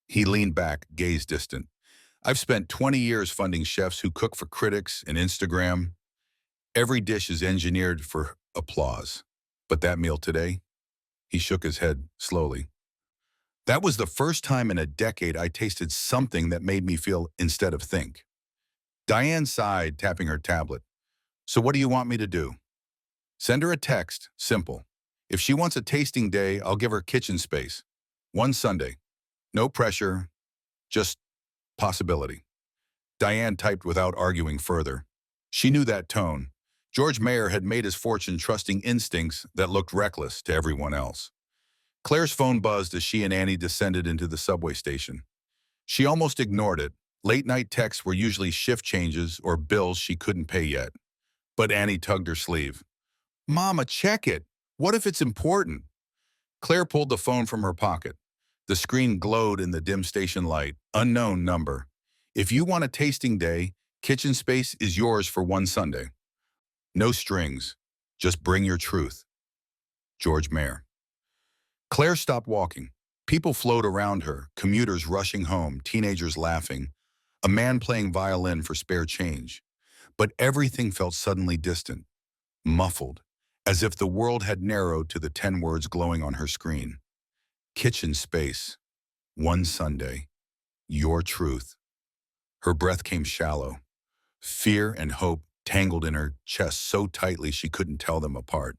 He leaned back, gaze distant. I've spent 20 years funding chefs who cook for critics and Instagram. Every dish is engineered for applause. But that meal today, he shook his head slowly. That was the first time in a decade I tasted something that made me feel instead of think. Diane sighed, tapping her tablet. So what do you want me to do? Send her a text, simple. If she wants a tasting day, I'll give her kitchen space. One Sunday. No pressure, just possibility. Diane typed without arguing further. She knew that tone. George Mayer had made his fortune trusting instincts that looked reckless to everyone else. Claire's phone buzzed as she and Annie descended into the subway station. She almost ignored it. Late-night texts were usually shift changes or bills she couldn't pay yet. But Annie tugged her sleeve. Mama, check it. What if it's important? Claire pulled the phone from her pocket. The screen glowed in the dim station light. Unknown number. If you want a tasting day, kitchen space is yours for one Sunday. No strings. Just bring your truth. George Mayer. Claire stopped walking. People flowed around her, commuters rushing home, teenagers laughing, a man playing violin for spare change. But everything felt suddenly distant, muffled, as if the world had narrowed to the 10 words glowing on her screen. Kitchen space. One Sunday. Your truth. Her breath came shallow. Fear and hope tangled in her chest so tightly she couldn't tell them apart.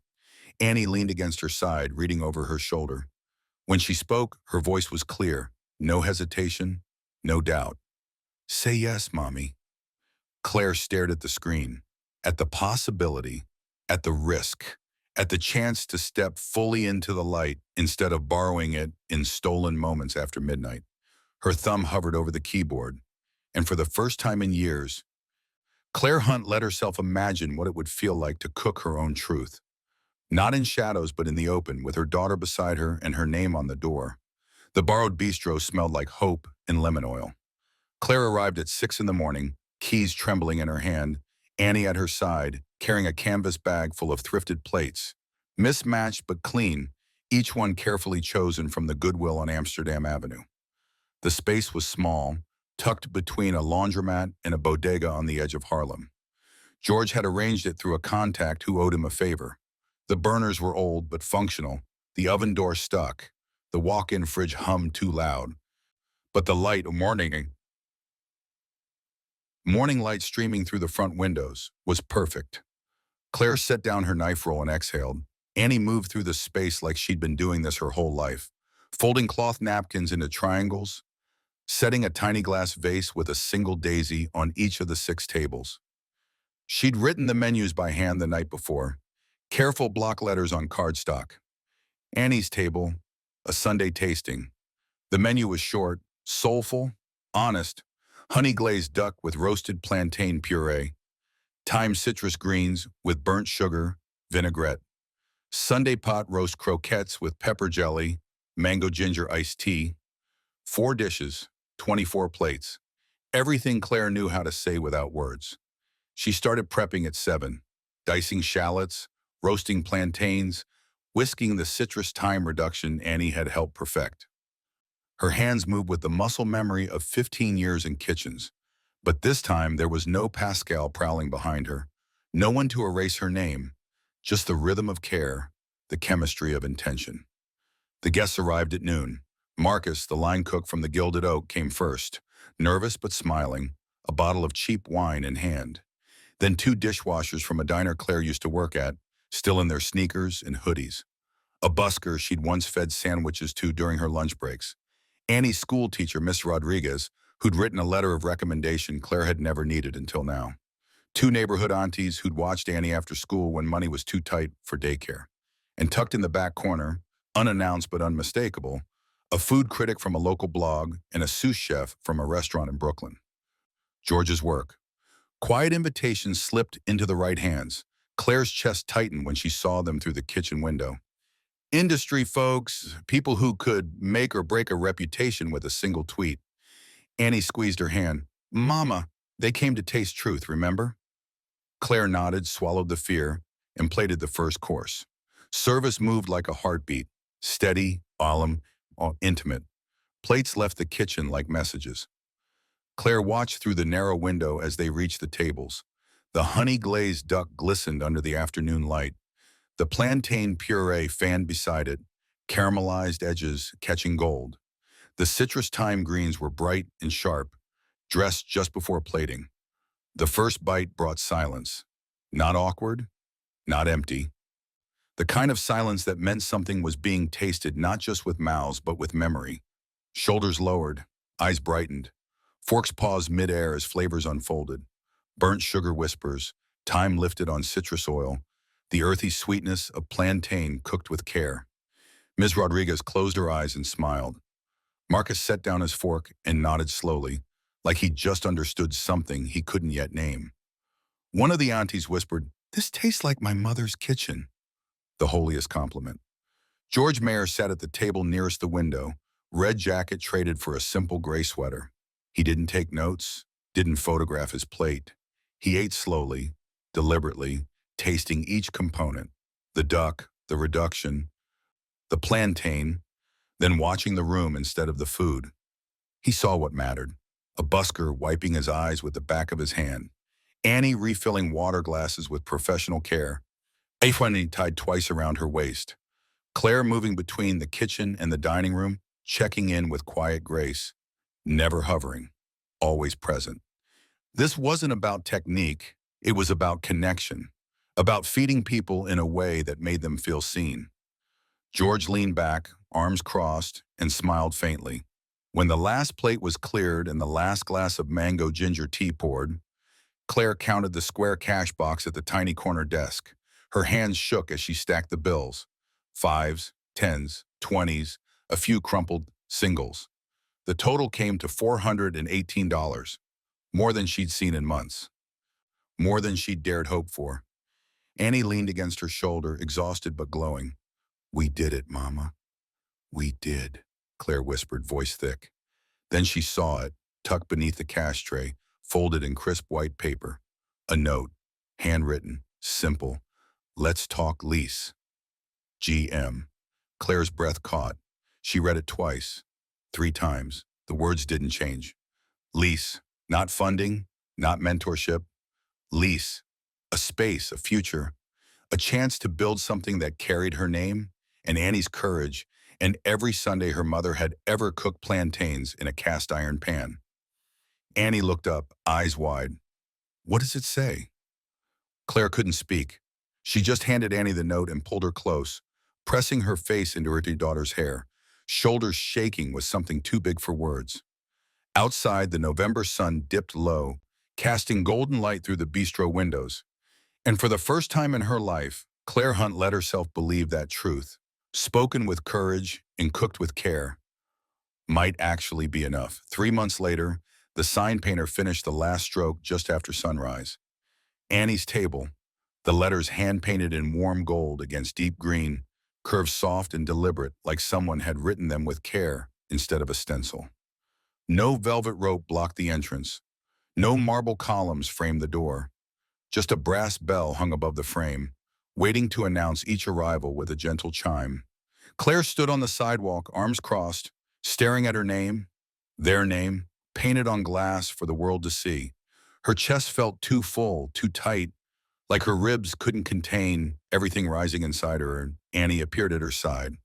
Annie leaned against her side, reading over her shoulder. When she spoke, her voice was clear. No hesitation, no doubt. Say yes, Mommy. Claire stared at the screen, at the possibility, at the risk, at the chance to step fully into the light instead of borrowing it in stolen moments after midnight. Her thumb hovered over the keyboard, and for the first time in years, Clair Hunt let herself imagine what it would feel like to cook her own truth. Not in shadows, but in the open, with her daughter beside her and her name on the door. The borrowed bistro smelled like hope and lemon oil. Claire arrived at 6 in the morning, keys trembling in her hand, Annie at her side, carrying a canvas bag full of thrifted plates. Mismatched but clean, each one carefully chosen from the Goodwill on Amsterdam Avenue. The space was small, tucked between a laundromat and a bodega on the edge of Harlem. George had arranged it through a contact who owed him a favor. The burners were old but functional, the oven door stuck, the walk-in fridge hummed too loud. But the morning light streaming through the front windows, was perfect. Claire set down her knife roll and exhaled. Annie moved through the space like she'd been doing this her whole life, folding cloth napkins into triangles, setting a tiny glass vase with a single daisy on each of the 6 tables. She'd written the menus by hand the night before, careful block letters on cardstock. Annie's table, a Sunday tasting. The menu was short, soulful, honest, honey-glazed duck with roasted plantain puree, thyme citrus greens with burnt sugar, vinaigrette, Sunday pot roast croquettes with pepper jelly, mango ginger iced tea, 4 dishes, 24 plates. Everything Claire knew how to say without words. She started prepping at 7, dicing shallots, roasting plantains, whisking the citrus thyme reduction Annie had helped perfect. Her hands moved with the muscle memory of 15 years in kitchens. But this time there was no Pascal prowling behind her, no one to erase her name, just the rhythm of care, the chemistry of intention. The guests arrived at noon. Marcus, the line cook from the Gilded Oak, came first, nervous but smiling, a bottle of cheap wine in hand. Then 2 dishwashers from a diner Claire used to work at, still in their sneakers and hoodies. A busker she'd once fed sandwiches to during her lunch breaks. Annie's school teacher, Miss Rodriguez, who'd written a letter of recommendation Claire had never needed until now. 2 neighborhood aunties who'd watched Annie after school when money was too tight for daycare. And tucked in the back corner, unannounced but unmistakable, a food critic from a local blog and a sous chef from a restaurant in Brooklyn. George's work. Quiet invitations slipped into the right hands. Claire's chest tightened when she saw them through the kitchen window. Industry folks, people who could make or break a reputation with a single tweet. Annie squeezed her hand. Mama, they came to taste truth, remember? Claire nodded, swallowed the fear, and plated the first course. Service moved like a heartbeat, steady, solemn, intimate. Plates left the kitchen like messages. Claire watched through the narrow window as they reached the tables. The honey-glazed duck glistened under the afternoon light. The plantain puree fanned beside it, caramelized edges catching gold. The citrus thyme greens were bright and sharp, dressed just before plating. The first bite brought silence. Not awkward, not empty. The kind of silence that meant something was being tasted not just with mouths but with memory. Shoulders lowered, eyes brightened. Forks paused midair as flavors unfolded. Burnt sugar whispers, thyme lifted on citrus oil, the earthy sweetness of plantain cooked with care. Ms. Rodriguez closed her eyes and smiled. Marcus set down his fork and nodded slowly, like he just understood something he couldn't yet name. One of the aunties whispered, "This tastes like my mother's kitchen," the holiest compliment. George Mayer sat at the table nearest the window, red jacket traded for a simple gray sweater. He didn't take notes, didn't photograph his plate. He ate slowly, deliberately, tasting each component, the duck, the reduction, the plantain, then watching the room instead of the food. He saw what mattered. A busker wiping his eyes with the back of his hand. Annie refilling water glasses with professional care. Afwani tied twice around her waist. Claire moving between the kitchen and the dining room, checking in with quiet grace. Never hovering, always present. This wasn't about technique, it was about connection, about feeding people in a way that made them feel seen. George leaned back, arms crossed, and smiled faintly. When the last plate was cleared and the last glass of mango ginger tea poured, Claire counted the square cash box at the tiny corner desk. Her hands shook as she stacked the bills. Fives, tens, 20s, a few crumpled singles. The total came to $418, more than she'd seen in months, more than she'd dared hope for. Annie leaned against her shoulder, exhausted but glowing. "We did it, Mama. We did," Claire whispered, voice thick. Then she saw it, tucked beneath the cash tray, folded in crisp white paper. A note, handwritten, simple. "Let's talk lease. GM." Claire's breath caught. She read it twice, 3 times. The words didn't change. Lease, not funding, not mentorship. Lease, a space, a future, a chance to build something that carried her name and Annie's courage, and every Sunday her mother had ever cooked plantains in a cast iron pan. Annie looked up, eyes wide. "What does it say?" Claire couldn't speak. She just handed Annie the note and pulled her close, pressing her face into her daughter's hair, shoulders shaking with something too big for words. Outside, the November sun dipped low, casting golden light through the bistro windows. And for the first time in her life, Clair Hunt let herself believe that truth, spoken with courage and cooked with care, might actually be enough. 3 months later, the sign painter finished the last stroke just after sunrise. Annie's table, the letters hand-painted in warm gold against deep green, curved soft and deliberate like someone had written them with care instead of a stencil. No velvet rope blocked the entrance. No marble columns framed the door. Just a brass bell hung above the frame, waiting to announce each arrival with a gentle chime. Claire stood on the sidewalk, arms crossed, staring at her name, their name, painted on glass for the world to see. Her chest felt too full, too tight, like her ribs couldn't contain everything rising inside her, and Annie appeared at her side.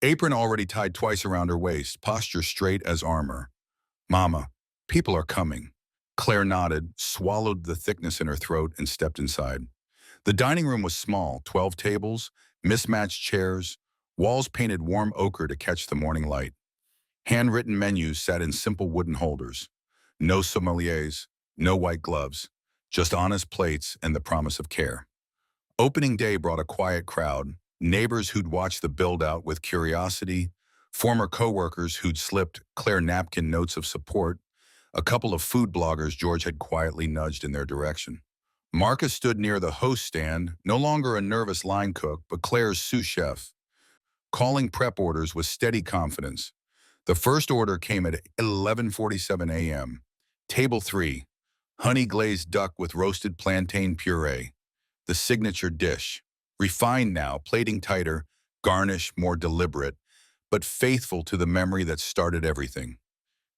Apron already tied twice around her waist, posture straight as armor. "Mama, people are coming." Claire nodded, swallowed the thickness in her throat, and stepped inside. The dining room was small, 12 tables, mismatched chairs, walls painted warm ochre to catch the morning light. Handwritten menus sat in simple wooden holders. No sommeliers, no white gloves, just honest plates and the promise of care. Opening day brought a quiet crowd, neighbors who'd watched the build-out with curiosity, former co-workers who'd slipped Claire napkin notes of support, a couple of food bloggers George had quietly nudged in their direction. Marcus stood near the host stand, no longer a nervous line cook, but Claire's sous chef, calling prep orders with steady confidence. The first order came at 11:47 a.m. Table 3, honey glazed duck with roasted plantain puree, the signature dish. Refined now, plating tighter, garnish more deliberate, but faithful to the memory that started everything.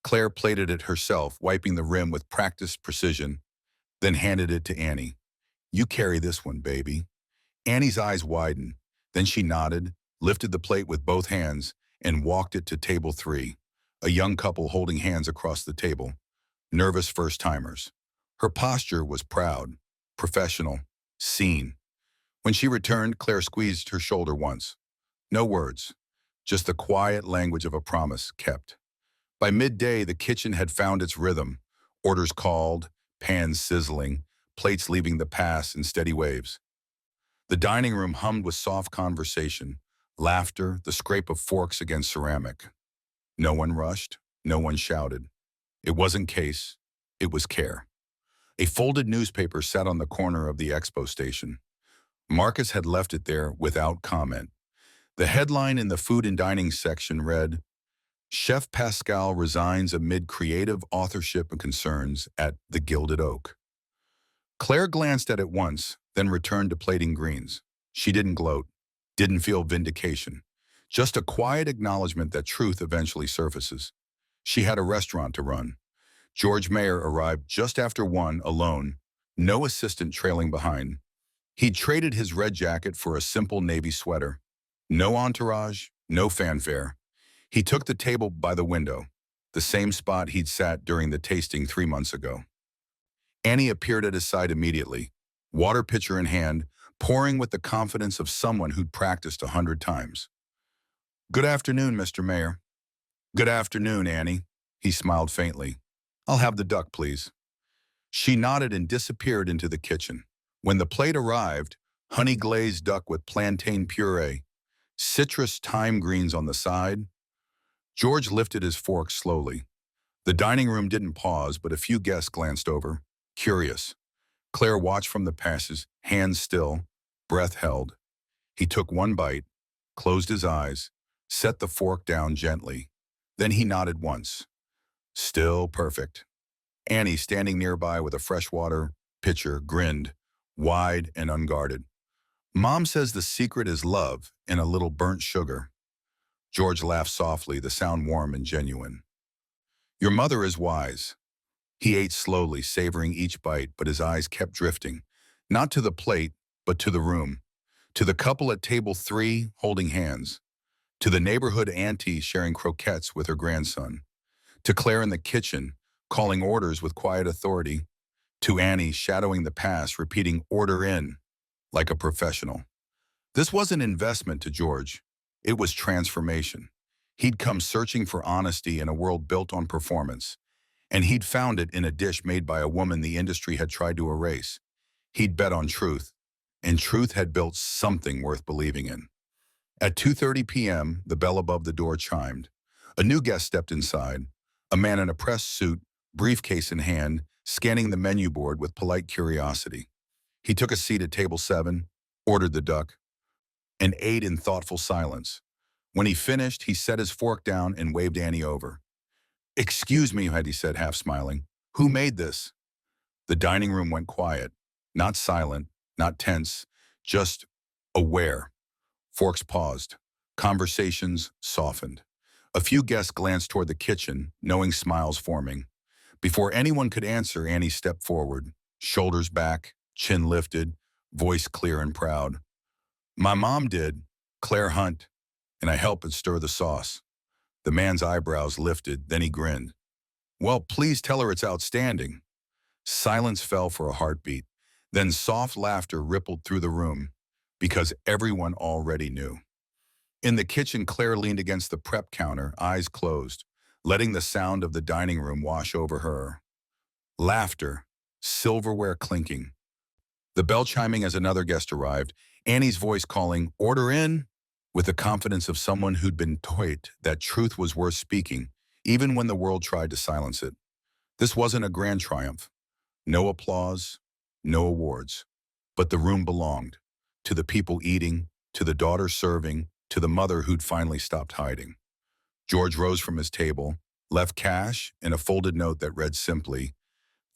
Claire plated it herself, wiping the rim with practiced precision, then handed it to Annie. "You carry this one, baby." Annie's eyes widened. Then she nodded, lifted the plate with both hands, and walked it to table 3, a young couple holding hands across the table, nervous first-timers. Her posture was proud, professional, seen. When she returned, Claire squeezed her shoulder once. No words, just the quiet language of a promise kept. By midday, the kitchen had found its rhythm, orders called, pans sizzling, plates leaving the pass in steady waves. The dining room hummed with soft conversation, laughter, the scrape of forks against ceramic. No one rushed, no one shouted. It wasn't case, it was care. A folded newspaper sat on the corner of the expo station. Marcus had left it there without comment. The headline in the food and dining section read, "Chef Pascal resigns amid creative authorship and concerns at the Gilded Oak." Claire glanced at it once, then returned to plating greens. She didn't gloat, didn't feel vindication, just a quiet acknowledgement that truth eventually surfaces. She had a restaurant to run. George Mayer arrived just after 1, alone, no assistant trailing behind. He'd traded his red jacket for a simple navy sweater. No entourage, no fanfare. He took the table by the window, the same spot he'd sat during the tasting 3 months ago. Annie appeared at his side immediately, water pitcher in hand, pouring with the confidence of someone who'd practiced 100 times. "Good afternoon, Mr. Mayor." "Good afternoon, Annie." He smiled faintly. "I'll have the duck, please." She nodded and disappeared into the kitchen. When the plate arrived, honey-glazed duck with plantain puree, citrus thyme greens on the side. George lifted his fork slowly. The dining room didn't pause, but a few guests glanced over, curious. Claire watched from the passes, hands still, breath held. He took one bite, closed his eyes, set the fork down gently. Then he nodded once. Still perfect. Annie, standing nearby with a freshwater pitcher, grinned, wide and unguarded. "Mom says the secret is love and a little burnt sugar." George laughed softly, the sound warm and genuine. "Your mother is wise." He ate slowly, savoring each bite, but his eyes kept drifting, not to the plate, but to the room, to the couple at table 3 holding hands, to the neighborhood auntie sharing croquettes with her grandson, to Claire in the kitchen, calling orders with quiet authority, to Annie shadowing the pass, repeating "order in" like a professional. This wasn't investment to George. It was transformation. He'd come searching for honesty in a world built on performance, and he'd found it in a dish made by a woman the industry had tried to erase. He'd bet on truth, and truth had built something worth believing in. At 2:30 p.m., the bell above the door chimed. A new guest stepped inside, a man in a pressed suit, briefcase in hand, scanning the menu board with polite curiosity. He took a seat at table 7, ordered the duck, and ate in thoughtful silence. When he finished, he set his fork down and waved Annie over. "Excuse me," he said, half smiling. "Who made this?" The dining room went quiet, not silent, not tense, just aware. Forks paused. Conversations softened. A few guests glanced toward the kitchen, knowing smiles forming. Before anyone could answer, Annie stepped forward, shoulders back, chin lifted, voice clear and proud. "My mom did, Clair Hunt, and I helped it stir the sauce." The man's eyebrows lifted, then he grinned. "Well, please tell her it's outstanding." Silence fell for a heartbeat. Then soft laughter rippled through the room, because everyone already knew. In the kitchen, Claire leaned against the prep counter, eyes closed, letting the sound of the dining room wash over her. Laughter, silverware clinking. The bell chiming as another guest arrived, Annie's voice calling, "Order in," with the confidence of someone who'd been taught that truth was worth speaking, even when the world tried to silence it. This wasn't a grand triumph. No applause, no awards. But the room belonged. To the people eating, to the daughter serving, to the mother who'd finally stopped hiding. George rose from his table, left cash and a folded note that read simply,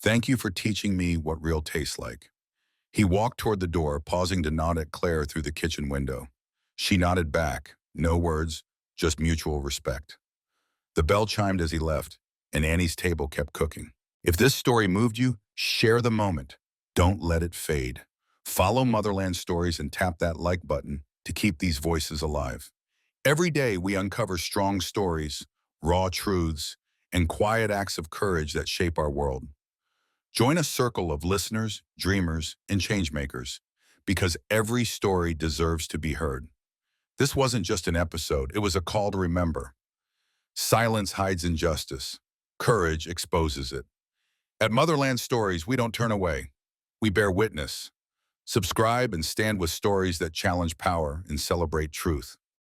"Thank you for teaching me what real tastes like." He walked toward the door, pausing to nod at Claire through the kitchen window. She nodded back, no words, just mutual respect. The bell chimed as he left, and Annie's table kept cooking. If this story moved you, share the moment. Don't let it fade. Follow Motherland Stories and tap that like button to keep these voices alive. Every day we uncover strong stories, raw truths, and quiet acts of courage that shape our world. Join a circle of listeners, dreamers, and changemakers, because every story deserves to be heard. This wasn't just an episode, it was a call to remember. Silence hides injustice. Courage exposes it. At Motherland Stories, we don't turn away. We bear witness. Subscribe and stand with stories that challenge power and celebrate truth.